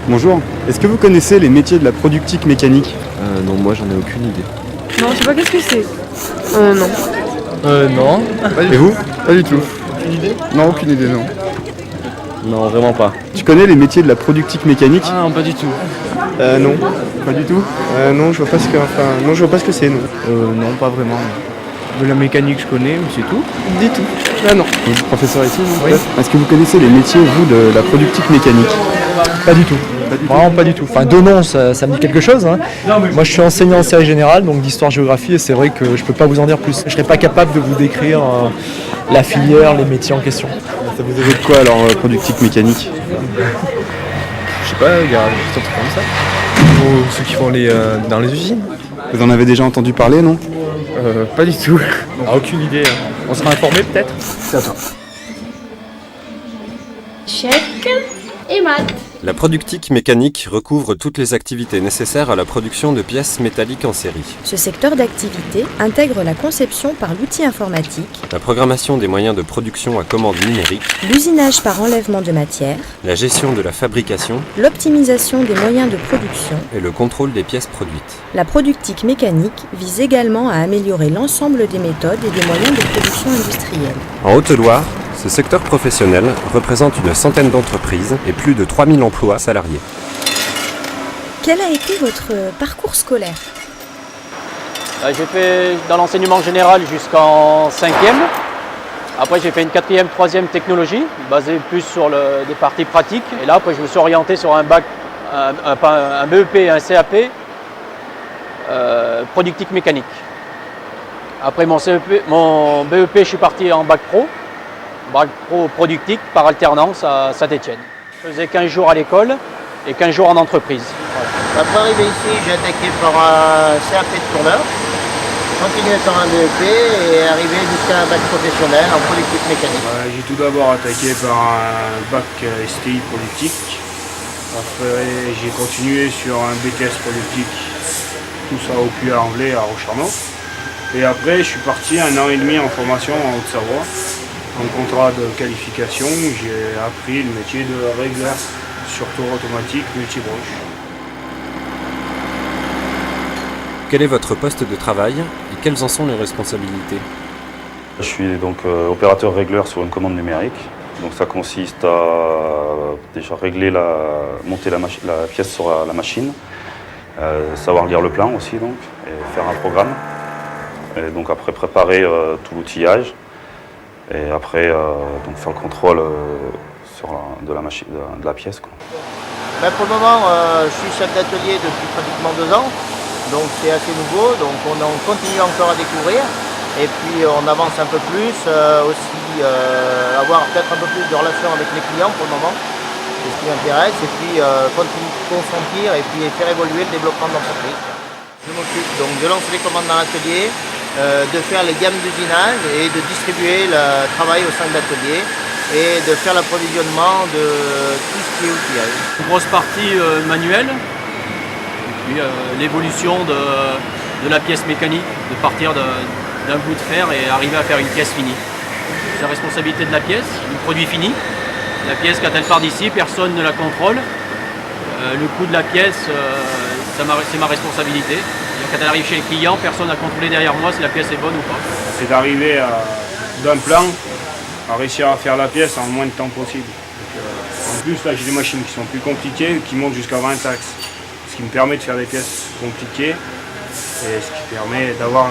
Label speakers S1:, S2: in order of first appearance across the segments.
S1: Bonjour, est-ce que vous connaissez les métiers de la productique mécanique?
S2: Non, moi j'en ai aucune idée.
S3: Non, je sais pas qu'est-ce que c'est. Non.
S2: Non.
S1: Et vous?
S4: Pas du tout. Aucune idée? Non, aucune idée, non.
S2: Non, vraiment pas.
S1: Tu connais les métiers de la productique mécanique?
S2: Ah non, pas du tout.
S4: Non.
S1: Pas du tout.
S4: Non, je vois pas ce que, non, je vois pas ce que c'est, non.
S2: Non, pas vraiment. De la mécanique, je connais, mais c'est tout.
S4: Du tout. Ah non.
S1: Vous êtes professeur ici, vous,
S4: Oui.
S1: peut-être? Est-ce que vous connaissez les métiers, vous, de la productique mécanique?
S5: Pas du tout. Vraiment pas du tout. Enfin, deux noms, ça me dit quelque chose. Hein. Moi, je suis enseignant en série générale, donc d'histoire-géographie, et c'est vrai que je peux pas vous en dire plus. Je serais pas capable de vous décrire la filière, les métiers en question.
S1: Ça vous évoque quoi, alors, productique mécanique?
S4: Je sais pas, il y a des trucs comme ça. Ou ceux qui font dans les usines.
S1: Vous en avez déjà entendu parler, non?
S4: Pas du tout. Aucune idée. On sera informé peut-être.
S1: C'est à toi.
S6: Chèque et maths.
S7: La productique mécanique recouvre toutes les activités nécessaires à la production de pièces métalliques en série.
S8: Ce secteur d'activité intègre la conception par l'outil informatique,
S7: La programmation des moyens de production à commande numérique,
S8: l'usinage par enlèvement de matière,
S7: la gestion de la fabrication
S8: l'optimisation des moyens de production.
S7: et le contrôle des pièces produites.
S8: La productique mécanique vise également à améliorer l'ensemble des méthodes et des moyens de production industrielle.
S7: En Haute-Loire, ce secteur professionnel représente une centaine d'entreprises et plus de 3000 emplois salariés.
S8: Quel a été votre parcours scolaire?
S9: J'ai fait dans l'enseignement général jusqu'en 5e. Après, j'ai fait une 4e, 3e technologie, basée plus sur des parties pratiques. Et là, après, je me suis orienté sur un bac, un BEP et un CAP, productique mécanique. Après mon BEP, je suis parti en bac pro productique par alternance à Saint-Étienne. Je faisais 15 jours à l'école et 15 jours en entreprise.
S10: Voilà. Après arriver ici, j'ai attaqué par un CAP de tourneur, continué par un BEP et arrivé jusqu'à un bac professionnel en productique mécanique.
S11: J'ai tout d'abord attaqué par un bac STI productique. Après, j'ai continué sur un BTS productique, tout ça au Puy-à-Envelay à Rochamont. Et après, je suis parti 1 an et demi en formation en Haute-Savoie. En contrat de qualification, j'ai appris le métier de régleur sur tour automatique multibranche.
S7: Quel est votre poste de travail et quelles en sont les responsabilités?
S12: Je suis donc opérateur régleur sur une commande numérique. Donc ça consiste à déjà monter la pièce sur la machine, savoir lire le plan aussi donc, et faire un programme. Et donc après préparer tout l'outillage. Et après, donc faire le contrôle de la pièce. Quoi.
S10: Ben pour le moment, je suis chef d'atelier depuis pratiquement 2 ans, donc c'est assez nouveau, donc on continue encore à découvrir. Et puis on avance un peu plus, aussi avoir peut-être un peu plus de relations avec les clients pour le moment, c'est ce qui m'intéresse, et puis continuer de consentir et puis faire évoluer le développement de l'entreprise. Je m'occupe donc de lancer les commandes dans l'atelier, de faire les gammes d'usinage et de distribuer le travail au sein de l'atelier et de faire l'approvisionnement de tout ce qui est outillage.
S9: Une grosse partie manuelle, et puis l'évolution de la pièce mécanique, de partir d'un bout de fer et arriver à faire une pièce finie. C'est la responsabilité de la pièce, du produit fini. La pièce, quand elle part d'ici, personne ne la contrôle. Le coût de la pièce, c'est ma responsabilité. Quand elle arrive chez le client, personne n'a contrôlé derrière moi si la pièce est bonne ou pas.
S11: C'est d'arriver d'un plan à réussir à faire la pièce en le moins de temps possible. Donc, en plus, là, j'ai des machines qui sont plus compliquées, qui montent jusqu'à 20 axes. Ce qui me permet de faire des pièces compliquées et ce qui permet d'avoir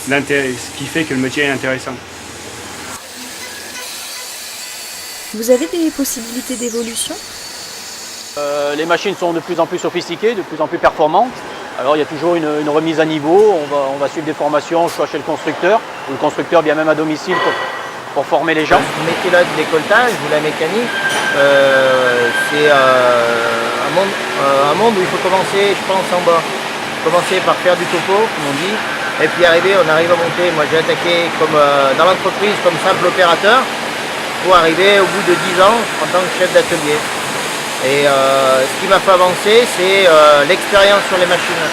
S11: ce qui fait que le métier est intéressant.
S8: Vous avez des possibilités d'évolution?
S9: Les machines sont de plus en plus sophistiquées, de plus en plus performantes. Alors il y a toujours une remise à niveau, on va suivre des formations, soit chez le constructeur, ou le constructeur vient même à domicile pour former les gens.
S10: Le métier là de décolletage ou la mécanique, c'est un monde où il faut commencer, je pense, en bas. Commencer par faire du topo, comme on dit, et puis on arrive à monter. Moi j'ai attaqué dans l'entreprise comme simple opérateur, pour arriver au bout de 10 ans en tant que chef d'atelier. Et ce qui m'a fait avancer, c'est l'expérience sur les machines.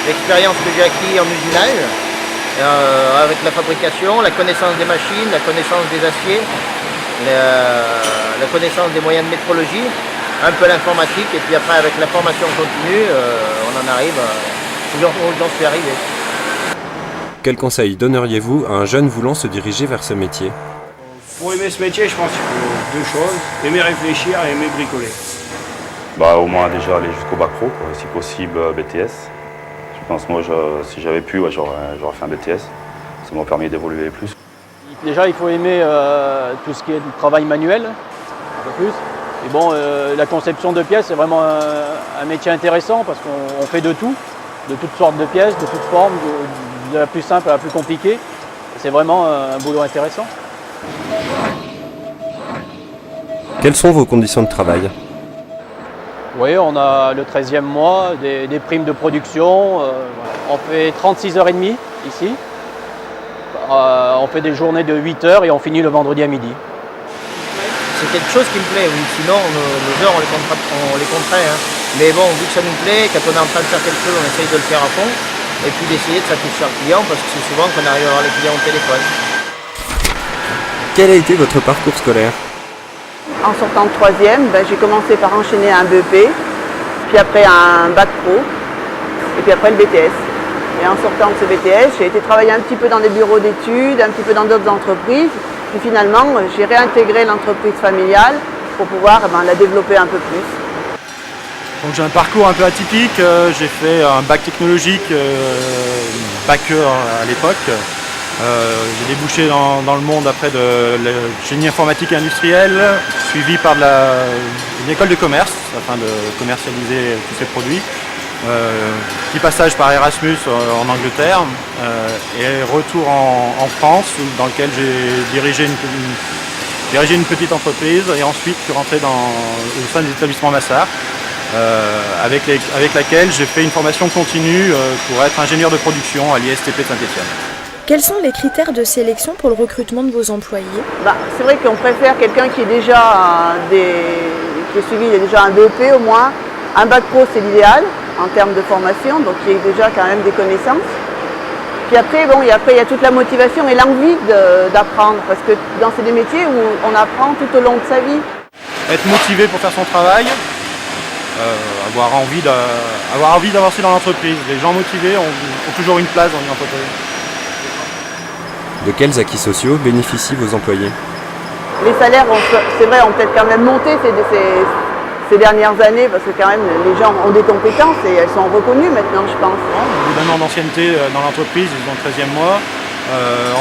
S10: L'expérience que j'ai acquis en usinage, avec la fabrication, la connaissance des machines, la connaissance des aciers. la connaissance des moyens de métrologie, un peu l'informatique, et puis après avec la formation continue, on en arrive où j'en suis arrivé.
S7: Quel conseil donneriez-vous à un jeune voulant se diriger vers ce métier?
S11: Pour aimer ce métier, je pense qu'il faut deux choses, aimer réfléchir et aimer bricoler.
S12: Bah, au moins déjà aller jusqu'au bac pro, quoi, si possible BTS. Je pense moi, si j'avais pu, ouais, j'aurais fait un BTS. Ça m'a permis d'évoluer plus.
S9: Déjà, il faut aimer tout ce qui est du travail manuel, un peu plus. Et bon, la conception de pièces, c'est vraiment un métier intéressant parce qu'on fait de tout, de toutes sortes de pièces, de toutes formes, de la plus simple à la plus compliquée. C'est vraiment un boulot intéressant.
S7: Quelles sont vos conditions de travail?
S9: Oui, on a le 13e mois, des primes de production. On fait 36h30 ici. On fait des journées de 8 heures et on finit le vendredi à midi.
S10: C'est quelque chose qui me plaît, oui. Sinon nos heures on les contraint. Hein. Mais bon, vu que ça nous plaît, quand on est en train de faire quelque chose, on essaye de le faire à fond. Et puis d'essayer de satisfaire le client parce que c'est souvent qu'on arrive à avoir les clients au téléphone.
S7: Quel a été votre parcours scolaire?
S3: En sortant de 3e, j'ai commencé par enchaîner un BEP, puis après un bac pro, et puis après le BTS. Et en sortant de ce BTS, j'ai été travailler un petit peu dans des bureaux d'études, un petit peu dans d'autres entreprises. Puis finalement, j'ai réintégré l'entreprise familiale pour pouvoir la développer un peu plus.
S5: Donc j'ai un parcours un peu atypique, j'ai fait un bac technologique, bac à l'époque. J'ai débouché dans le monde après de génie informatique et industriel, suivi par une école de commerce afin de commercialiser tous ces produits. Petit passage par Erasmus en Angleterre et retour en France dans lequel j'ai dirigé une petite entreprise et ensuite je suis rentré au sein des établissements Massart avec laquelle j'ai fait une formation continue pour être ingénieur de production à l'ISTP de Saint-Étienne.
S8: Quels sont les critères de sélection pour le recrutement de vos employés?
S3: C'est vrai qu'on préfère quelqu'un qui est déjà qui est suivi, il y a déjà un BEP au moins. Un bac pro c'est l'idéal en termes de formation, donc il y a déjà quand même des connaissances. Puis après, il y a toute la motivation et l'envie d'apprendre, parce que c'est des métiers où on apprend tout au long de sa vie.
S5: Être motivé pour faire son travail, avoir envie d'avancer dans l'entreprise. Les gens motivés ont toujours une place dans une entreprise.
S7: De quels acquis sociaux bénéficient vos employés?
S3: Les salaires, c'est vrai, ont peut-être quand même monté ces dernières années, parce que quand même les gens ont des compétences et elles sont reconnues maintenant, je pense.
S5: Au bout d'un an d'ancienneté dans l'entreprise, ils ont le 13e mois.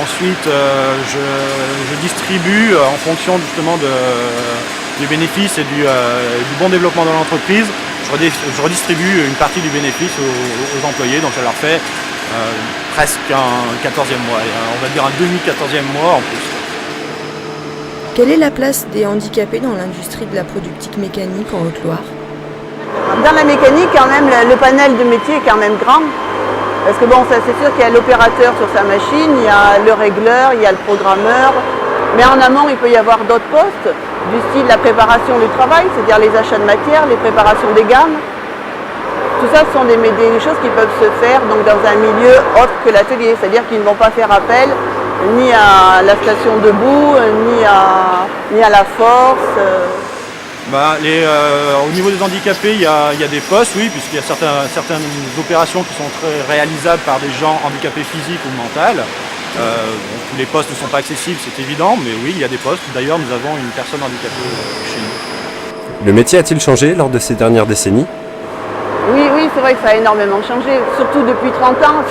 S5: Ensuite, je distribue en fonction justement du bénéfice et du bon développement de l'entreprise. Je redistribue une partie du bénéfice aux employés, donc ça leur fait presque un 14e mois, on va dire un demi-14e mois en plus.
S8: Quelle est la place des handicapés dans l'industrie de la productique mécanique en Haute-Loire?
S3: Dans la mécanique, quand même, le panel de métiers est quand même grand. Parce que ça c'est sûr qu'il y a l'opérateur sur sa machine, il y a le régleur, il y a le programmeur. Mais en amont, il peut y avoir d'autres postes, du style la préparation du travail, c'est-à-dire les achats de matière, les préparations des gammes. Tout ça, ce sont des choses qui peuvent se faire donc, dans un milieu autre que l'atelier, c'est-à-dire qu'ils ne vont pas faire appel ni à la station debout, ni à la force.
S5: Au niveau des handicapés, il y a des postes, oui, puisqu'il y a certaines opérations qui sont très réalisables par des gens handicapés physiques ou mentales. Tous les postes ne sont pas accessibles, c'est évident, mais oui, il y a des postes. D'ailleurs, nous avons une personne handicapée chez nous.
S7: Le métier a-t-il changé lors de ces dernières décennies?
S3: Oui, c'est vrai que ça a énormément changé, surtout depuis 30 ans.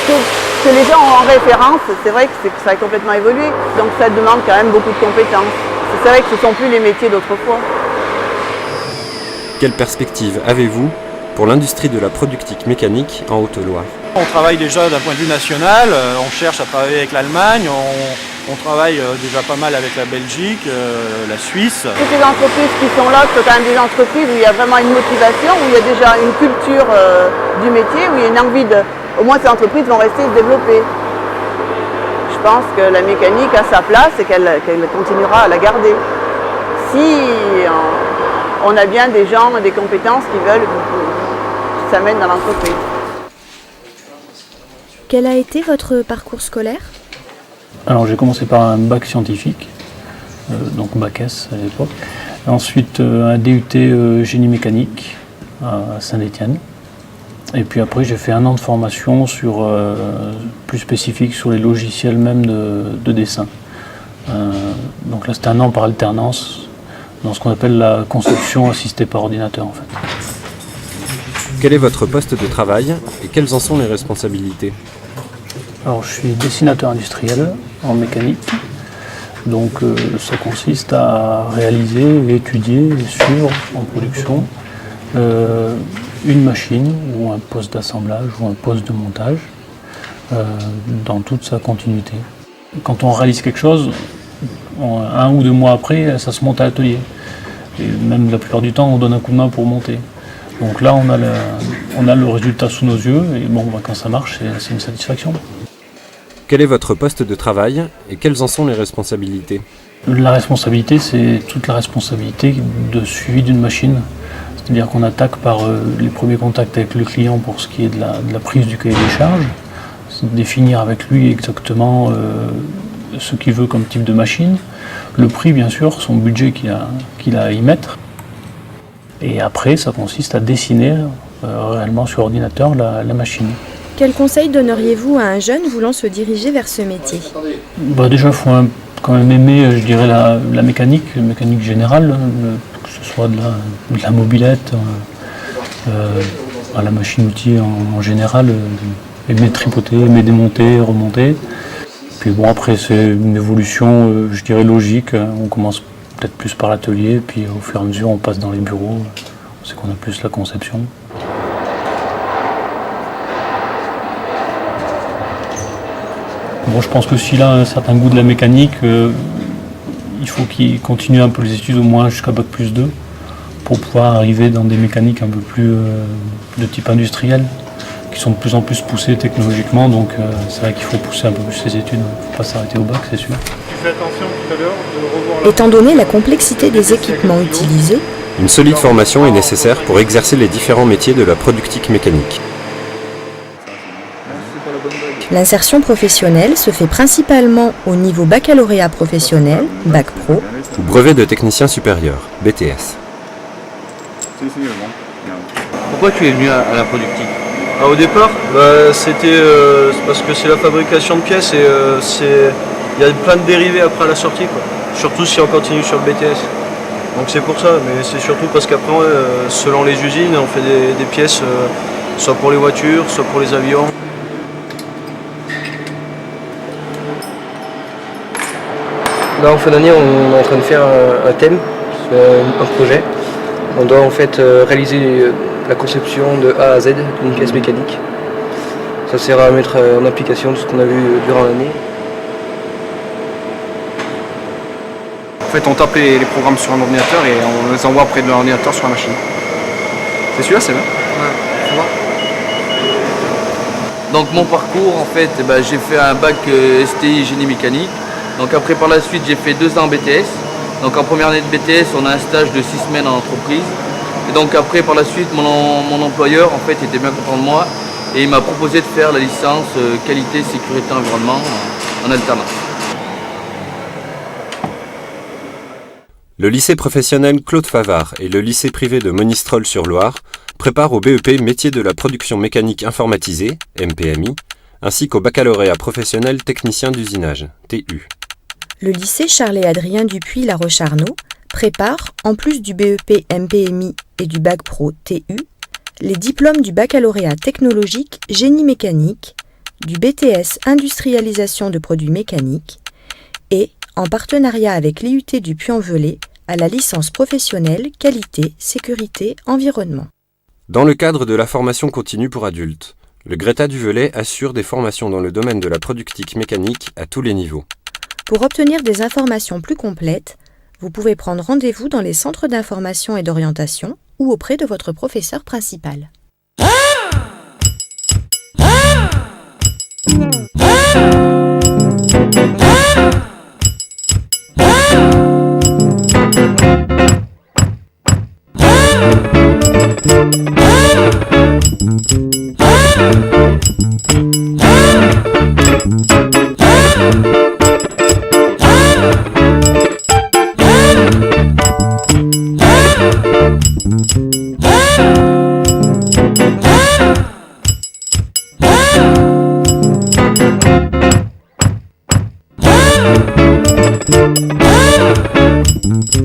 S3: Ce que les gens ont en référence, c'est vrai que ça a complètement évolué. Donc ça demande quand même beaucoup de compétences. C'est vrai que ce ne sont plus les métiers d'autrefois.
S7: Quelle perspective avez-vous pour l'industrie de la productique mécanique en Haute-Loire?
S5: On travaille déjà d'un point de vue national, on cherche à travailler avec l'Allemagne, on travaille déjà pas mal avec la Belgique, la Suisse.
S3: Toutes les entreprises qui sont là, c'est quand même des entreprises où il y a vraiment une motivation, où il y a déjà une culture du métier, où il y a une envie au moins ces entreprises vont rester et se développer. Je pense que la mécanique a sa place et qu'elle continuera à la garder. Si on a bien des gens, des compétences qui s'amènent dans l'entreprise.
S8: Quel a été votre parcours scolaire?
S13: Alors j'ai commencé par un bac scientifique. donc bac S à l'époque. Ensuite un DUT génie mécanique à Saint-Étienne. Et puis après j'ai fait un an de formation plus spécifique sur les logiciels même de dessin. Donc là c'était un an par alternance dans ce qu'on appelle la conception assistée par ordinateur en fait.
S7: Quel est votre poste de travail et quelles en sont les responsabilités?
S13: Alors je suis dessinateur industriel en mécanique. Donc ça consiste à réaliser, étudier et suivre en production une machine ou un poste d'assemblage ou un poste de montage dans toute sa continuité. Quand on réalise quelque chose, 1 ou 2 mois après, ça se monte à l'atelier. Et même la plupart du temps, on donne un coup de main pour monter. Donc là, on a le résultat sous nos yeux et bon, quand ça marche, c'est une satisfaction.
S7: Quel est votre poste de travail et quelles en sont les responsabilités?
S13: La responsabilité, c'est toute la responsabilité de suivi d'une machine. C'est-à-dire qu'on attaque par les premiers contacts avec le client pour ce qui est de la prise du cahier des charges, définir avec lui exactement ce qu'il veut comme type de machine, le prix bien sûr, son budget qu'il a à y mettre. Et après, ça consiste à dessiner réellement sur ordinateur la machine.
S8: Quel conseil donneriez-vous à un jeune voulant se diriger vers ce métier?
S13: Déjà, il faut quand même aimer, je dirais, la mécanique générale, que ce soit de la mobilette, la machine-outil en général, aimer tripoter, aimer démonter, remonter. Puis bon, après, c'est une évolution, je dirais, logique. On commence peut-être plus par l'atelier, puis au fur et à mesure, on passe dans les bureaux. C'est qu'on a plus la conception. Bon, je pense que s'il a un certain goût de la mécanique, il faut qu'il continue un peu les études au moins jusqu'à Bac plus 2 pour pouvoir arriver dans des mécaniques un peu plus de type industriel qui sont de plus en plus poussées technologiquement. Donc c'est vrai qu'il faut pousser un peu plus ses études. Il ne faut pas s'arrêter au bac, c'est sûr.
S11: Fais attention tout à l'heure de revoir la...
S8: Étant donné la complexité des équipements utilisés,
S7: une solide formation est nécessaire pour exercer les différents métiers de la productique mécanique.
S8: l'insertion professionnelle se fait principalement au niveau baccalauréat professionnel, Bac Pro,
S7: ou brevet de technicien supérieur, BTS.
S14: Pourquoi tu es venu à la productique?
S4: Au départ, c'était parce que c'est la fabrication de pièces et il y a plein de dérivés après à la sortie, quoi. Surtout si on continue sur le BTS. Donc c'est pour ça, mais c'est surtout parce qu'après, selon les usines, on fait des pièces soit pour les voitures, soit pour les avions.
S2: Là en fin d'année on est en train de faire un thème, un projet. On doit en fait réaliser la conception de A à Z d'une pièce mécanique. Ça sert à mettre en application tout ce qu'on a vu durant l'année.
S15: En fait on tape les programmes sur un ordinateur et on les envoie après de l'ordinateur sur la machine. C'est celui-là, c'est vrai?
S14: Ouais, tu vois. Donc mon parcours en fait, j'ai fait un bac STI génie mécanique. Donc après par la suite j'ai fait 2 ans en BTS. Donc en première année de BTS on a un stage de 6 semaines en entreprise. Et donc après par la suite mon employeur en fait était bien content de moi et il m'a proposé de faire la licence qualité, sécurité, environnement en alternance.
S7: Le lycée professionnel Claude Favard et le lycée privé de Monistrol-sur-Loire préparent au BEP métier de la production mécanique informatisée, MPMI, ainsi qu'au baccalauréat professionnel technicien d'usinage, TU.
S8: Le lycée Charles-et-Adrien Dupuis-La Roche-Arnaud prépare, en plus du BEP MPMI et du Bac Pro TU, les diplômes du baccalauréat technologique génie mécanique, du BTS industrialisation de produits mécaniques et, en partenariat avec l'IUT du Puy-en-Velay, à la licence professionnelle qualité, sécurité, environnement.
S7: Dans le cadre de la formation continue pour adultes, le Greta du Velay assure des formations dans le domaine de la productique mécanique à tous les niveaux.
S8: Pour obtenir des informations plus complètes, vous pouvez prendre rendez-vous dans les centres d'information et d'orientation ou auprès de votre professeur principal.
S7: Merci.